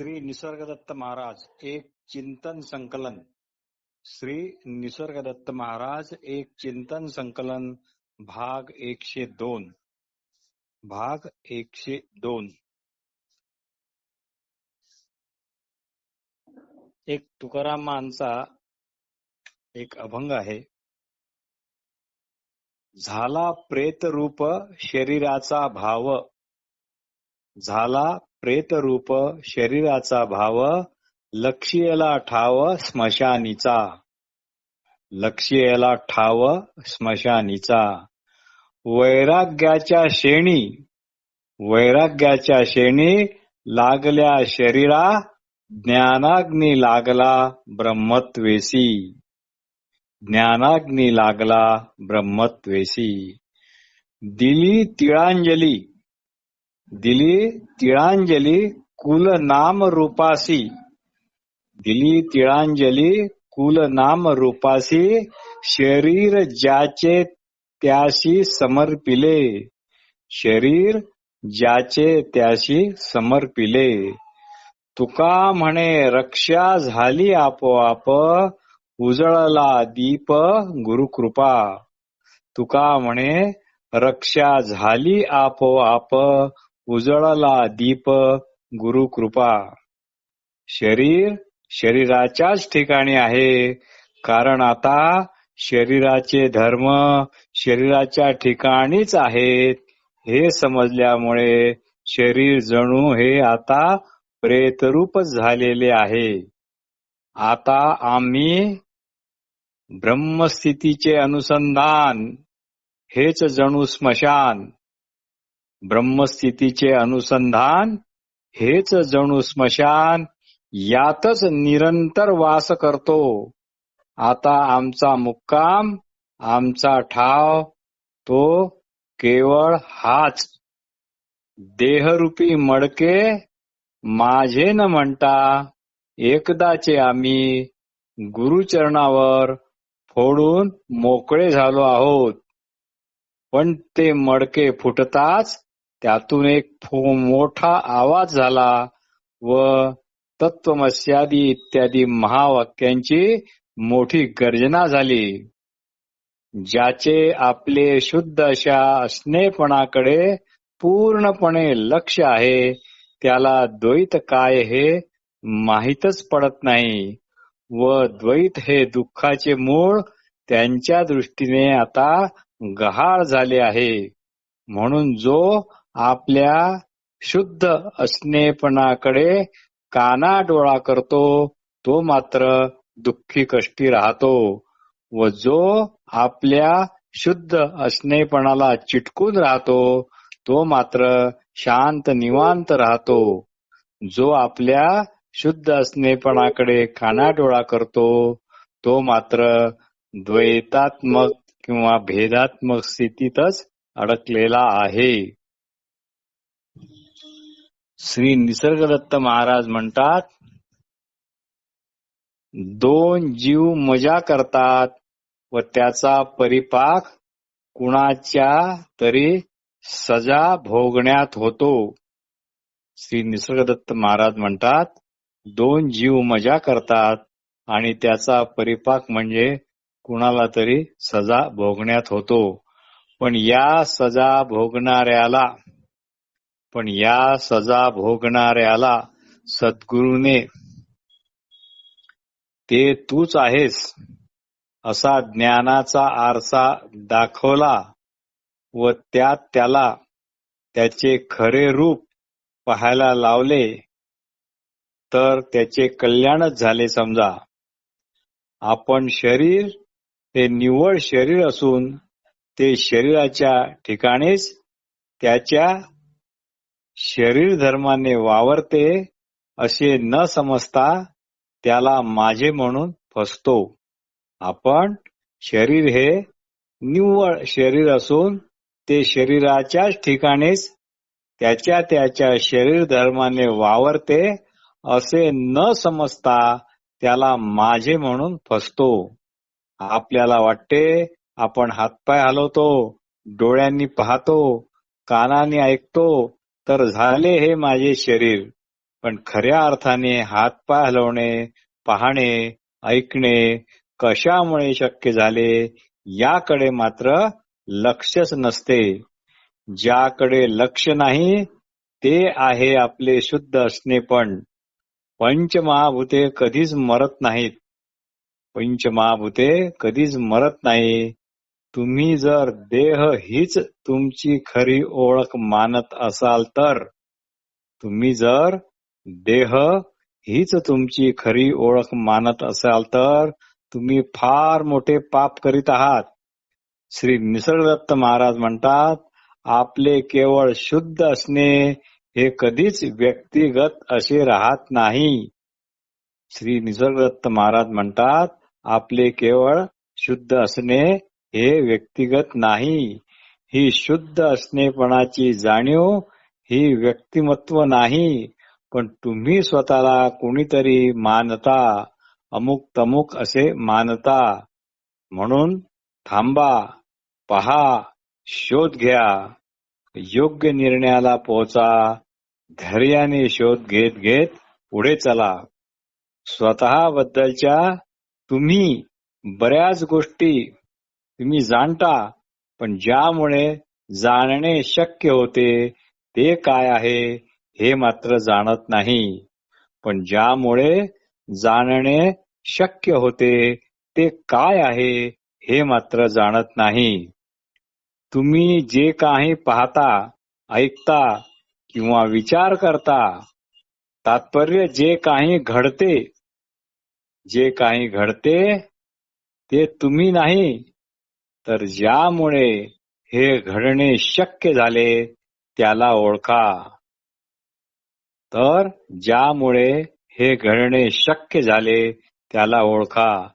श्री निसर्गदत्त महाराज एक चिंतन संकलन. श्री निसर्गदत्त महाराज एक चिंतन संकलन भाग 102. भाग 102. एक तुकारामांचा एक अभंग आहे. झाला प्रेत रूप शरीराचा भाव, झाला प्रेत रूप शरीराचा भाव, लक्ष्येला ठाव स्मशानीचा, लक्ष्येला ठाव स्मशानीचा. वैराग्याच्या शेणी, वैराग्याच्या शेणी लागल्या शरीरा, ज्ञानाग्नी लागला ब्रह्मत्वेसी, ज्ञानाग्नी लागला ब्रह्मत्वेसी. दिली तिळांजली, दिली तिळांजली कुल नाम रूपासी, दिली तिळांजली कुल नाम रूपासी. शरीर ज्याचे त्याशी समर्पिले, शरीर ज्याचे त्याशी समर्पिले. तुका म्हणे रक्षा झाली आपोआप, उजळला दीप गुरुकृपा. तुका म्हणे रक्षा झाली आपोआप, उजळला दीप गुरुकृपा. शरीर शरीराच्याच ठिकाणी आहे, कारण आता शरीराचे धर्म शरीराच्या ठिकाणीच आहेत. हे समजल्यामुळे शरीर जणू हे आता प्रेतरूप झालेले आहे. आता आम्ही ब्रह्मस्थितीचे अनुसंधान, हेच जणू स्मशान. ब्रह्मस्थितीचे अनुसंधान हेच जणू स्मशान, यातच निरंतर वास करतो. आता आमचा मुक्काम, आमचा ठाव तो केवळ हाच. देहरूपी मडके माझे न म्हणता, एकदाचे आम्ही गुरुचरणावर फोडून मोकळे झालो आहोत. पण ते मडके फुटताच त्यातून एक मोठा आवाज झाला व तत्वमस्यादी इत्यादी महावाक्यांची मोठी गर्जना झाली. ज्याचे आपले शुद्ध अशा असणेपणाकडे पूर्णपणे लक्ष आहे, त्याला द्वैत काय हे माहीतच पडत नाही व द्वैत हे दुःखाचे मूळ त्यांच्या दृष्टीने आता गहाळ झाले आहे. म्हणून जो आपल्या शुद्ध असणेपणाकडे कानाडोळा करतो, तो मात्र दुःखी कष्टी राहतो व जो आपल्या शुद्ध असणेपणाला चिटकून राहतो, तो मात्र शांत निवांत राहतो. जो आपल्या शुद्ध असणेपणाकडे कानाडोळा करतो, तो मात्र द्वैतात्मक किंवा भेदात्मक स्थितीतच अडकलेला आहे. श्री निसर्गदत्त महाराज म्हणतात, दोन जीव मजा करतात व त्याचा परिपाक कुणाच्या तरी सजा भोगण्यात होतो. श्री निसर्गदत्त महाराज म्हणतात, दोन जीव मजा करतात आणि त्याचा परिपाक म्हणजे कुणाला तरी सजा भोगण्यात होतो. पण या सजा भोगणाऱ्याला सद्गुरूने ते तूच आहेस असा ज्ञानाचा आरसा दाखवला व त्यात त्याला त्याचे खरे रूप पाहायला लावले, तर त्याचे कल्याणच झाले समजा. आपण शरीर हे निव्वळ शरीर असून ते शरीराच्या ठिकाणीच त्याच्या शरीर धर्माने वावरते असे न समजता त्याला माझे म्हणून फसतो. आपण शरीर हे निव्वळ शरीर असून ते शरीराच्याच ठिकाणीच त्याच्या त्याच्या शरीर धर्माने वावरते असे न समजता त्याला माझे म्हणून फसतो. आपल्याला वाटते आपण हातपाय हलवतो, डोळ्यांनी पाहतो, कानाने ऐकतो, तर झाले हे माझे शरीर. पण खऱ्या अर्थाने हातपाय हलवणे, पाहणे, ऐकणे कशामुळे शक्य झाले याकडे मात्र लक्षच नसते. ज्याकडे लक्ष नाही ते आहे आपले शुद्ध असणेपण. पंचमहाभूते कधीच मरत नाहीत. पंचमहाभूते कधीच मरत नाही. तुम्ही जर देह हीच तुमची खरी ओळख मानत असाल तर, तुम्ही जर देह हीच तुमची खरी ओळख मानत असाल तर तुम्ही फार मोठे पाप करीत आहात. श्री निसर्गदत्त महाराज म्हणतात, आपले केवळ शुद्ध असणे हे कधीच व्यक्तिगत असे राहत नाही. श्री निसर्गदत्त महाराज म्हणतात, आपले केवळ शुद्ध असणे हे व्यक्तिगत नाही. ही शुद्ध असणेपणाची जाणीव ही व्यक्तिमत्व नाही, पण तुम्ही स्वतःला कोणीतरी मानता, अमुक तमुक असे मानता. म्हणून थांबा, पहा, शोध घ्या, योग्य निर्णयाला पोहोचा. धैर्याने शोध घेत घेत पुढे चला. स्वतःबद्दलच्या तुम्ही बऱ्याच गोष्टी तुम्ही जाणता, पण ज्यामुळे जाणणे शक्य होते ते काय आहे हे मात्र जाणत नाही. पण ज्यामुळे जाणणे शक्य होते ते काय आहे हे मात्र जाणत नाही. तुम्ही जे काही पाहता, ऐकता किंवा विचार करता, तात्पर्य जे काही घडते, जे काही घडते ते तुम्ही नाही, तर ज्यामुळे हे घडणे शक्य झाले त्याला ओळखा. तर ज्यामुळे हे घडणे शक्य झाले त्याला ओळखा.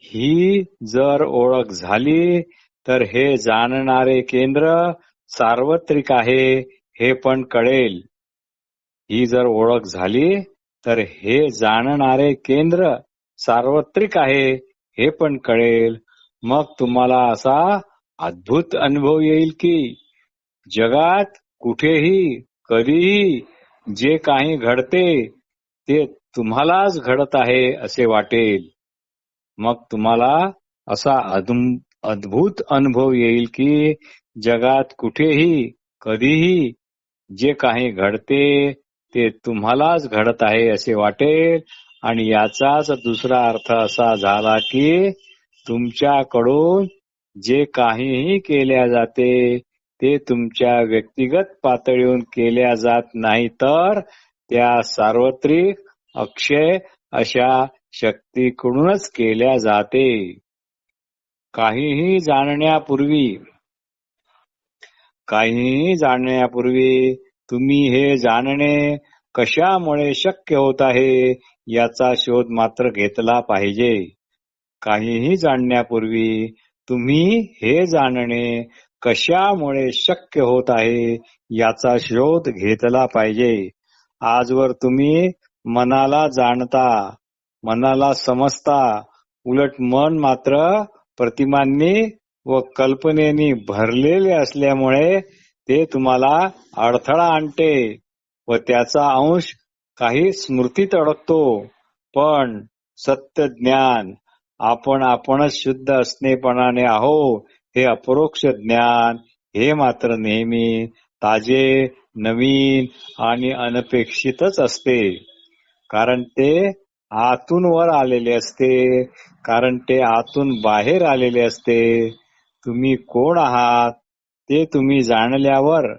ही जर ओळख झाली तर हे जाणणारे केंद्र सार्वत्रिक आहे हे पण कळेल. ही जर ओळख झाली तर हे जाणणारे केंद्र सार्वत्रिक आहे हे पण कळेल. मग तुम्हाला असा अद्भुत अनुभव येईल की जगात कुठेही कधीही जे काही घडते ते तुम्हालाच घडत आहे असे वाटेल. मग तुम्हाला असा अद्भुत अनुभव येईल की जगात कुठेही कधीही जे काही घडते ते तुम्हालाच घडत आहे असे वाटेल. आणि याचाच दुसरा अर्थ असा झाला की तुमच्याकडून जे काहीही केल्या जाते ते तुमच्या व्यक्तिगत पातळीवरून केल्या जात नाही, तर त्या सार्वत्रिक अक्षय अशा शक्तीकडूनच केल्या जाते. काहीही जाणण्यापूर्वी तुम्ही हे जाणणे कशामुळे शक्य होत आहे याचा शोध मात्र घेतला पाहिजे. काहीही जाणण्यापूर्वी तुम्ही हे जाणणे कशामुळे शक्य होत आहे याचा शोध घेतला पाहिजे. आजवर तुम्ही मनाला जाणता, मनाला समजता, उलट मन मात्र प्रतिमांनी व कल्पनेनी भरलेले असल्यामुळे ते तुम्हाला अडथळा आणते व त्याचा अंश काही स्मृतीत अडकतो. पण सत्य ज्ञान आपणच शुद्ध असणेपणाने आहो हे अपरोक्ष ज्ञान हे मात्र नेहमी ताजे, नवीन आणि अनपेक्षितच असते. कारण ते आतून वर आलेले असते, कारण ते आतून बाहेर आलेले असते. तुम्ही कोण आहात ते तुम्ही जाणल्यावर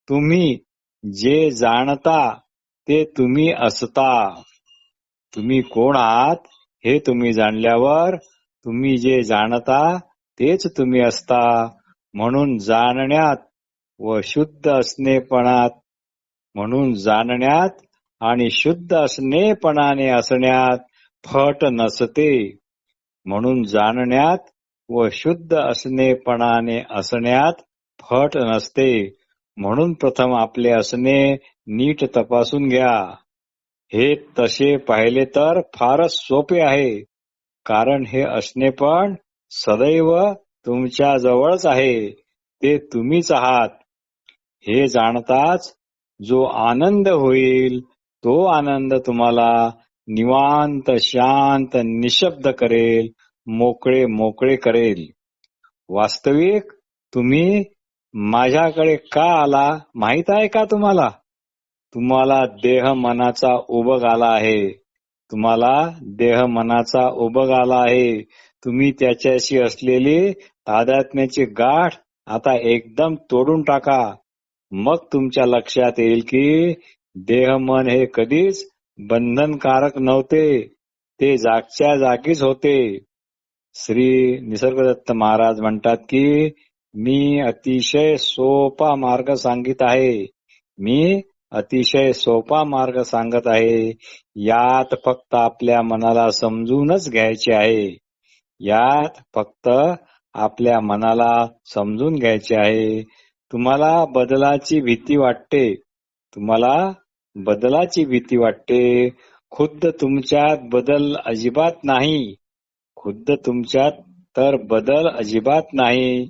तुम्ही जे जाणता ते तुम्ही असता. तुम्ही कोण आहात हे तुम्ही जाणल्यावर तुम्ही जे जाणता तेच तुम्ही असता. म्हणून जाणण्यात व शुद्ध असणेपणात, म्हणून जाणण्यात आणि शुद्ध असणेपणाने असण्यात फट नसते. म्हणून जाणण्यात व शुद्ध असणेपणाने असण्यात फट नसते. म्हणून प्रथम आपले असणे नीट तपासून घ्या. हे तसे पाहिले तर फारच सोपे आहे, कारण हे असणेपण सदैव तुमच्या जवळच आहे, ते तुम्हीच आहात. हे जाणताच जो आनंद होईल तो आनंद तुम्हाला निवांत शांत निशब्द करेल, मोकळे मोकळे करेल. वास्तविक तुम्ही माझ्याकडे का आला माहित आहे का तुम्हाला? तुम्हाला देह मनाचा उबग आला आहे. तुम्हाला देह मनाचा उबग आला आहे. तुम्ही त्याच्याशी असलेली तादात्म्याची गाठ आता एकदम तोडून टाका. मग तुमच्या लक्षात येईल की देह मन हे कधीच बंधनकारक नव्हते. ते जागच्या जागीच होते. श्री निसर्गदत्त महाराज म्हणतात की मी अतिशय सोपा मार्ग सांगित आहे. मी अतिशय सोपा मार्ग सांगत आहे. यात फक्त आपल्या मनाला समजूनच घ्यायचे आहे. यात फक्त आपल्या मनाला समजून घ्यायचे आहे. तुम्हाला बदलाची भीती वाटते. तुम्हाला बदलाची भीती वाटते. खुद्द तुमच्यात बदल अजिबात नाही. खुद्द तुमच्यात तर बदल अजिबात नाही.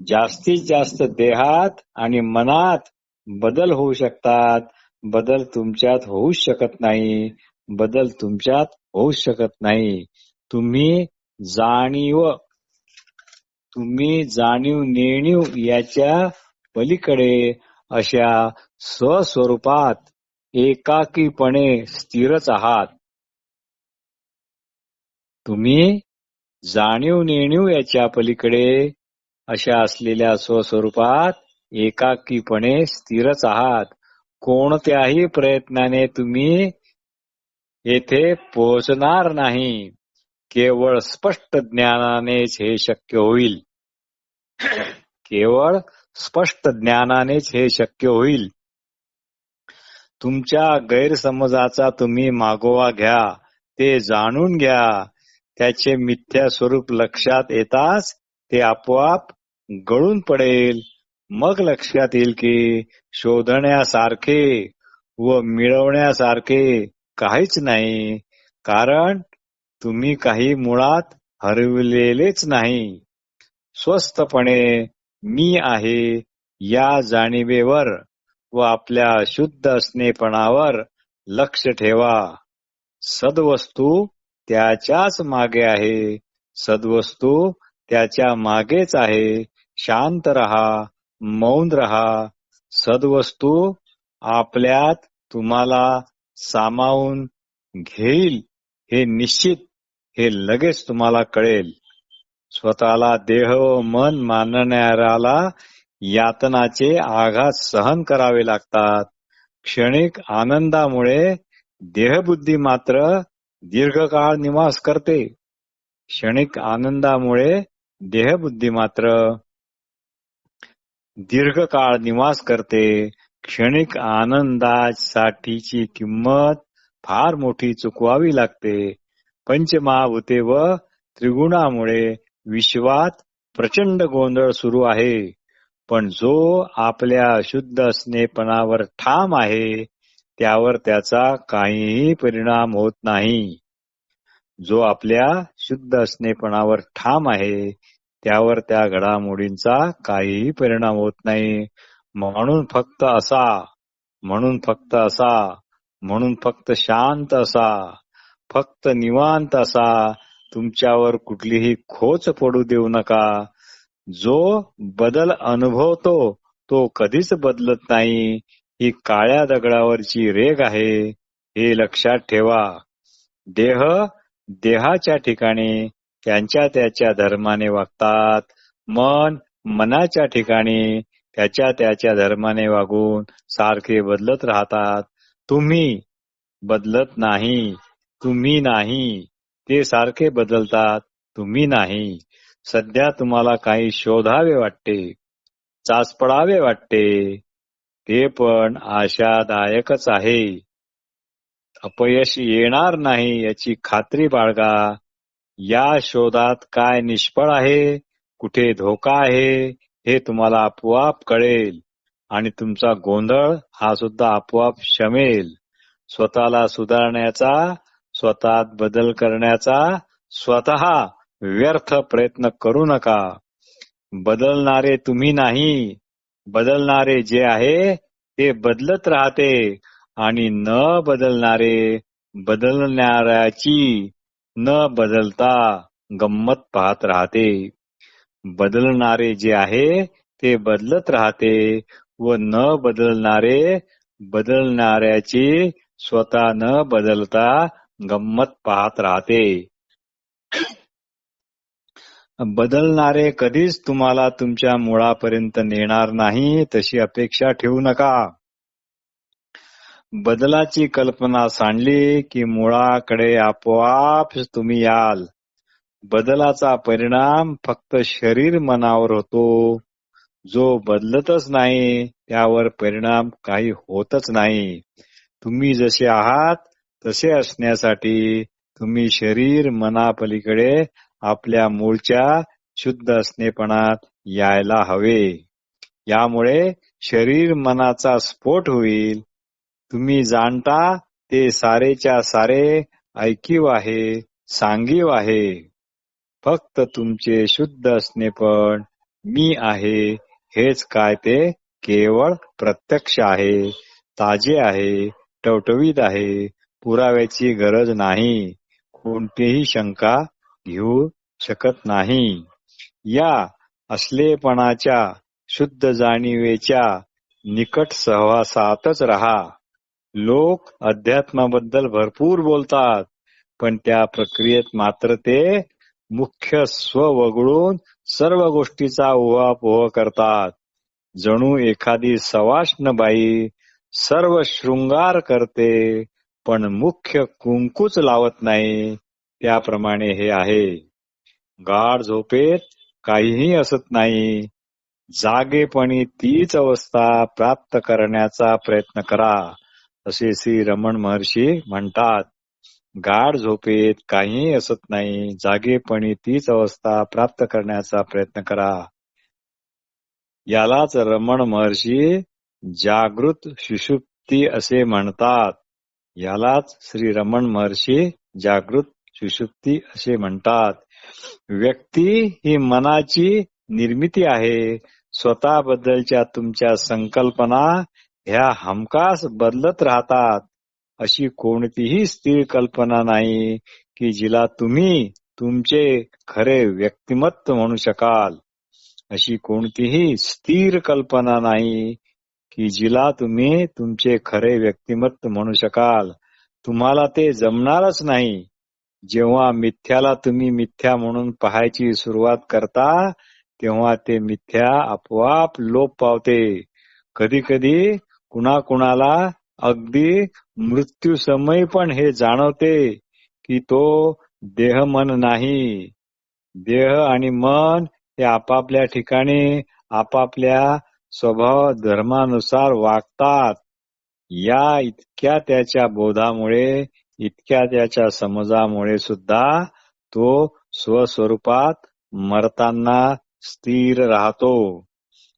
जास्तीत जास्त देहात आणि मनात बदल होऊ शकतात. बदल तुमच्यात होऊच शकत नाही. बदल तुमच्यात होऊच शकत नाही. तुम्ही जाणीव नेणीव याच्या पलीकडे अशा स्वस्वरूपात एकाकीपणे स्थिरच आहात. तुम्ही जाणीव नेणीव याच्या पलीकडे अशा असलेल्या स्वस्वरूपात एकाकीपणे स्थिरच आहात. कोणत्याही प्रयत्नाने तुम्ही येथे पोहोचणार नाही. केवळ स्पष्ट ज्ञानानेच हे शक्य होईल. केवळ स्पष्ट ज्ञानानेच हे शक्य होईल. तुमच्या गैरसमजाचा तुम्ही मागोवा घ्या. ते जाणून घ्या. त्याचे मिथ्या स्वरूप लक्षात येताच ते आपोआप गळून पडेल. मग लक्षात येईल की शोधण्यासारखे व मिळवण्यासारखे काहीच नाही. कारण तुम्ही काही मुळात हरवलेलेच नाही. स्वस्थपणे मी आहे या जाणीवेवर व आपल्या शुद्ध असणेपणावर लक्ष ठेवा. सद्वस्तू त्याच्याच मागे आहे. सद्वस्तू त्याच्या मागेच आहे. शांत रहा. मौन रहा. सद्वस्तू आपल्यात तुम्हाला सामावून घेईल हे निश्चित. हे लगेच तुम्हाला कळेल. स्वतःला देह व मन मानणाऱ्याला यातनाचे आघात सहन करावे लागतात. क्षणिक आनंदामुळे देहबुद्धी मात्र दीर्घकाळ निवास करते. क्षणिक आनंदामुळे देहबुद्धी मात्र दीर्घकाळ निवास करते. क्षणिक आनंदासाठीची किंमत फार मोठी चुकवावी लागते. पंचमहाभूते व त्रिगुणामुळे विश्वात प्रचंड गोंधळ सुरू आहे. पण जो आपल्या शुद्ध असणेपणावर ठाम आहे त्यावर त्याचा काहीही परिणाम होत नाही. जो आपल्या शुद्ध असणेपणावर ठाम आहे त्यावर त्या घडामोडींचा काहीही परिणाम होत नाही. म्हणून फक्त असा, म्हणून फक्त असा, म्हणून फक्त शांत असा, फक्त निवांत असा. तुमच्यावर कुठलीही खोच पडू देऊ नका. जो बदल अनुभवतो तो कधीच बदलत नाही. ही काळ्या दगडावरची रेघ आहे. हे लक्षात ठेवा. देह देहाच्या ठिकाणी त्यांच्या त्याच्या धर्माने वागतात. मन मनाच्या ठिकाणी त्याच्या त्याच्या धर्माने वागून सारखे बदलत राहतात. तुम्ही बदलत नाही. तुम्ही नाही. ते सारखे बदलतात. तुम्ही नाही. सध्या तुम्हाला काही शोधावे वाटते, चाचपडावे वाटते. ते पण आशादायकच आहे. अपयश येणार नाही याची खात्री बाळगा. या शोधात काय निष्फळ आहे, कुठे धोका आहे हे तुम्हाला आपोआप कळेल आणि तुमचा गोंधळ हा सुद्धा आपोआप शमेल. स्वतःला सुधारण्याचा, स्वतःत बदल करण्याचा स्वतः व्यर्थ प्रयत्न करू नका. बदलणारे तुम्ही नाही. बदलणारे जे आहे ते बदलत राहते आणि न बदलणारे बदलणाऱ्याची न बदलता गंमत पाहत राहते. बदलणारे जे आहे ते बदलत राहते व न बदलणारे बदलणाऱ्याची स्वतः न बदलता गंमत पाहत राहते. बदलणारे कधीच तुम्हाला तुमच्या मुळापर्यंत नेणार नाही तशी अपेक्षा ठेवू नका. बदलाची कल्पना सांडली की मुळाकडे आपोआप तुम्ही याल. बदलाचा परिणाम फक्त शरीर मनावर होतो. जो बदलतच नाही त्यावर परिणाम काही होतच नाही. तुम्ही जसे आहात तसे असण्यासाठी तुम्ही शरीर मनापलीकडे आपल्या मूळच्या शुद्ध असणेपणात यायला हवे. यामुळे शरीर मनाचा स्फोट होईल. तुम्ही जाणता ते सारेच्या सारे ऐकीव आहे, सांगीव आहे. फक्त तुमचे शुद्ध असणेपण मी आहे हेच काय ते केवळ प्रत्यक्ष आहे, ताजे आहे, टवटवीत आहे. पुराव्याची गरज नाही. कोणतीही शंका घेऊ शकत नाही. या असलेपणाच्या शुद्ध जाणीवेच्या निकट सहवासातच रहा. लोक अध्यात्माबद्दल भरपूर बोलतात, पण त्या प्रक्रियेत मात्र ते मुख्य स्व वगळून सर्व गोष्टीचा उहापोह करतात. जणू एखादी सवाष्ण बाई सर्व शृंगार करते पण मुख्य कुंकूच लावत नाही. त्याप्रमाणे हे आहे. गाढ झोपेत काहीही असत नाही. जागेपणी तीच अवस्था प्राप्त करण्याचा प्रयत्न करा, असे श्री रमण महर्षी म्हणतात. गाढ झोपेत काहीही असत नाही. जागेपणी तीच अवस्था प्राप्त करण्याचा प्रयत्न करा. यालाच रमण महर्षी जागृत सुषुप्ती असे म्हणतात. यालाच श्री रमण महर्षी जागृत सुषुप्ती असे म्हणतात. व्यक्ती ही मनाची निर्मिती आहे. स्वतःबद्दलच्या तुमच्या संकल्पना ह्या हमखास बदलत राहतात. अशी कोणतीही स्थिर कल्पना नाही की जिला तुम्ही तुमचे खरे व्यक्तिमत्व म्हणू शकाल. अशी कोणतीही स्थिर कल्पना नाही की जिला तुम्ही तुमचे खरे व्यक्तिमत्व म्हणू शकाल. तुम्हाला ते जमणारच नाही. जेव्हा मिथ्याला तुम्ही मिथ्या म्हणून पाहायची सुरुवात करता तेव्हा ते मिथ्या आपोआप लोप पावते. कधी कधी कुणाकुणाला अगदी मृत्यूसमयी पण हे जाणवते की तो देह मन नाही. देह आणि मन हे आपापल्या ठिकाणी आपापल्या स्वभाव धर्मानुसार वागतात. या इतक्या त्याच्या बोधामुळे, इतक्या त्याच्या समजामुळे सुद्धा तो स्वस्वरूपात मरताना स्थिर राहतो.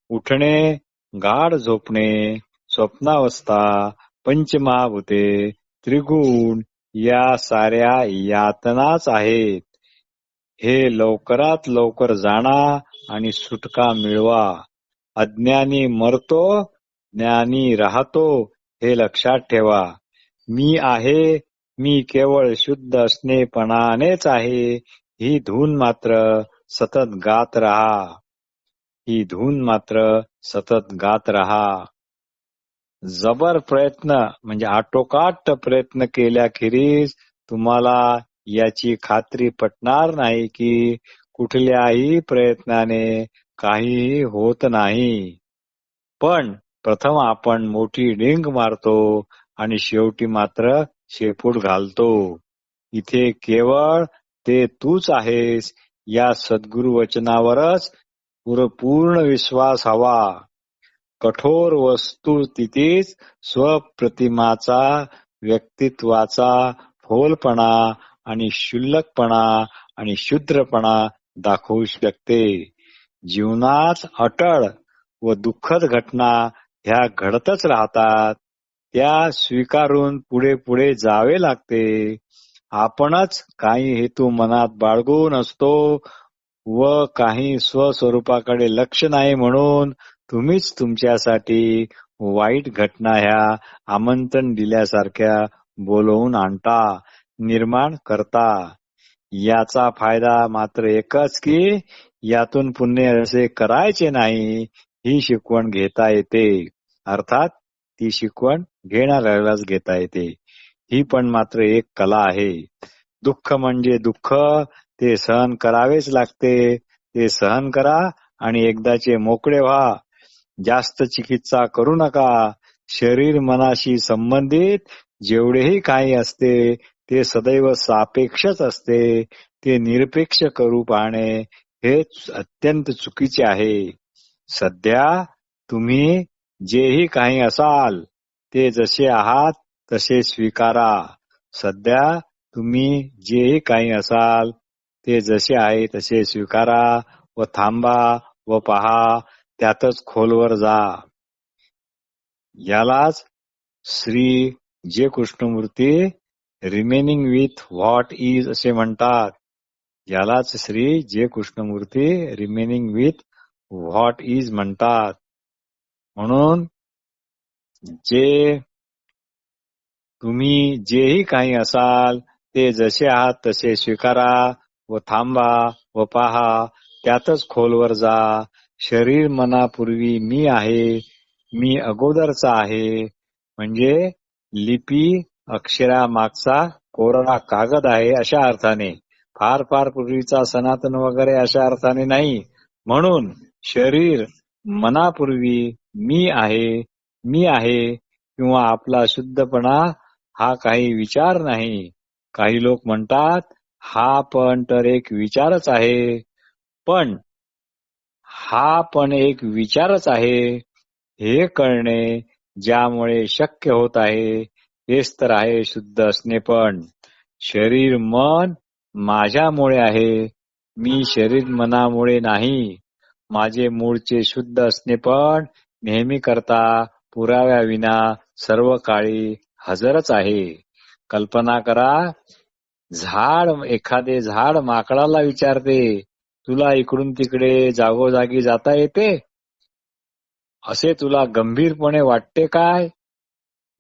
उठणे, गाढ झोपणे, स्वप्नावस्था, पंचमहाभूते, त्रिगुण या साऱ्या यातनाच आहेत. हे लवकरात लवकर जाणा आणि सुटका मिळवा. अज्ञानी मरतो, ज्ञानी राहतो हे लक्षात ठेवा. मी आहे, मी केवळ शुद्ध असणेपणानेच आहे ही धून मात्र सतत गात राहा. ही धून मात्र सतत गात राहा. जबर प्रयत्न म्हणजे आटोकाट प्रयत्न केल्याखेरीज तुम्हाला याची खात्री पटणार नाही की कुठल्याही प्रयत्नाने काहीही होत नाही. पण प्रथम आपण मोठी डिंग मारतो आणि शेवटी मात्र शेपूट घालतो. इथे केवळ ते तूच आहेस या सद्गुरु वचनावरच पूर्ण विश्वास हवा. कठोर वस्तुस्थितीच स्वप्रतिमाचा, व्यक्तित्वाचा फोलपणा आणि क्षुल्लकपणा आणि शूद्रपणा दाखवू शकते. जीवनात अटळ व दुःखद घटना ह्या घडतच राहतात. त्या स्वीकारून पुढे पुढे जावे लागते. आपणच काही हेतू मनात बाळगून असतो व काही स्वस्वरूपाकडे लक्ष नाही म्हणून तुम्हीच तुमच्यासाठी वाईट घटना ह्या आमंत्रण दिल्यासारख्या बोलवून आणता, निर्माण करता. याचा फायदा मात्र एकच की यातून पुण्य असे करायचे नाही ही शिकवण घेता येते. अर्थात ती शिकवण घेणाऱ्यालाच घेता येते. ही पण मात्र एक कला आहे. दुःख म्हणजे दुःख, ते सहन करावेच लागते. ते सहन करा आणि एकदाचे मोकळे व्हा. जास्त चिकित्सा करू नका. शरीर मनाशी संबंधित जेवढेही काही असते ते सदैव सापेक्षच असते. ते निरपेक्ष करू पाहणे हे अत्यंत चुकीचे आहे. सध्या तुम्ही जेही काही असाल ते जसे आहात तसे स्वीकारा. सध्या तुम्ही जेही काही असाल ते जसे आहे तसे स्वीकारा व थांबा व पहा. त्यातच खोलवर जा. यालाच श्री जे Krishnamurthy remaining with what is असे म्हणतात. यालाच श्री जे Krishnamurthy remaining with what is म्हणतात. म्हणून जे तुम्ही जेही काही असाल ते जसे आहात तसे स्वीकारा व थांबा व पहा. त्यातच खोलवर जा. शरीर मनापूर्वी मी आहे. मी अगोदरचा आहे. म्हणजे लिपी अक्षरामागचा कोरा कागद आहे अशा अर्थाने. फार फार पूर्वीचा सनातन वगैरे अशा अर्थाने नाही. म्हणून शरीर मनापूर्वी मी आहे. मी आहे किंवा आपला शुद्धपणा हा काही विचार नाही. काही लोक म्हणतात हा पण तर एक विचारच आहे. पण हा पण एक विचारच आहे हे कळणे ज्यामुळे शक्य होत आहे तेच तर आहे शुद्ध असणे. पण शरीर मन माझ्यामुळे आहे. मी शरीर मनामुळे नाही. माझे मूळचे शुद्ध असणे पण नेहमी करता पुराव्याविना सर्व काळी हजरच आहे. कल्पना करा, एखादे झाड माकडाला विचारते, तुला इकडून तिकडे जागोजागी जाता येते? असे तुला गंभीरपणे वाटते काय?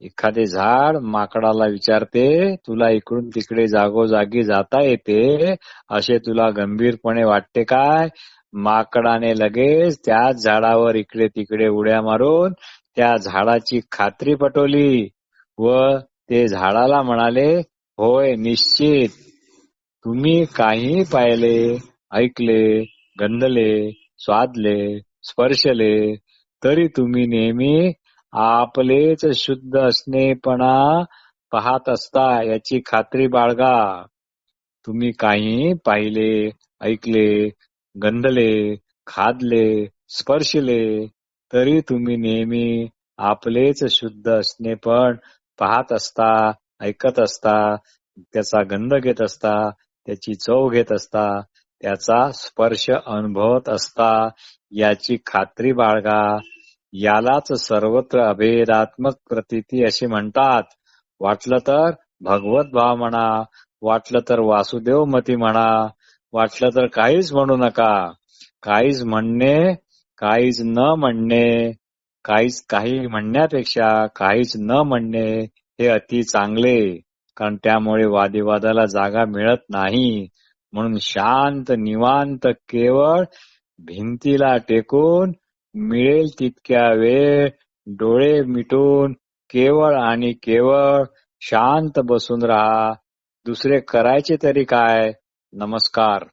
एखादे झाड माकडाला विचारते, तुला इकडून तिकडे जागोजागी जाता येते असे तुला गंभीरपणे वाटते काय? माकडाने लगेच त्याच झाडावर इकडे तिकडे उड्या मारून त्या झाडाची खात्री पटवली व ते झाडाला म्हणाले, होय निश्चित. तुम्ही काहीही पाहिले, ऐकले, गंधले, स्वादले, स्पर्शले तरी तुम्ही नेहमी आपलेच शुद्ध असणेपणा पाहत असता याची खात्री बाळगा. तुम्ही काहीही पाहिले, ऐकले, गंधले, खादले, स्पर्शले तरी तुम्ही नेहमी आपलेच शुद्ध असणेपण पाहत असता, ऐकत असता, त्याचा गंध घेत असता, त्याची चव घेत असता, त्याचा स्पर्श अनुभवत असता याची खात्री बाळगा. यालाच सर्वत्र अभेदात्मक प्रतीती असे म्हणतात. वाटलं तर भगवत भाव म्हणा, वाटलं तर वासुदेव मती म्हणा, वाटलं तर काहीच म्हणू नका. काहीच म्हणणे, काहीच न म्हणणे, काही म्हणण्यापेक्षा काहीच न म्हणणे हे अति चांगले. कारण त्यामुळे वादिवादाला जागा मिळत नाही. म्हणून शांत निवांत केवळ भिंतीला टेकून मिळेल तितक्या वेळ डोळे मिटून केवळ आणि केवळ शांत बसून राहा. दुसरे करायचे तरी काय? नमस्कार.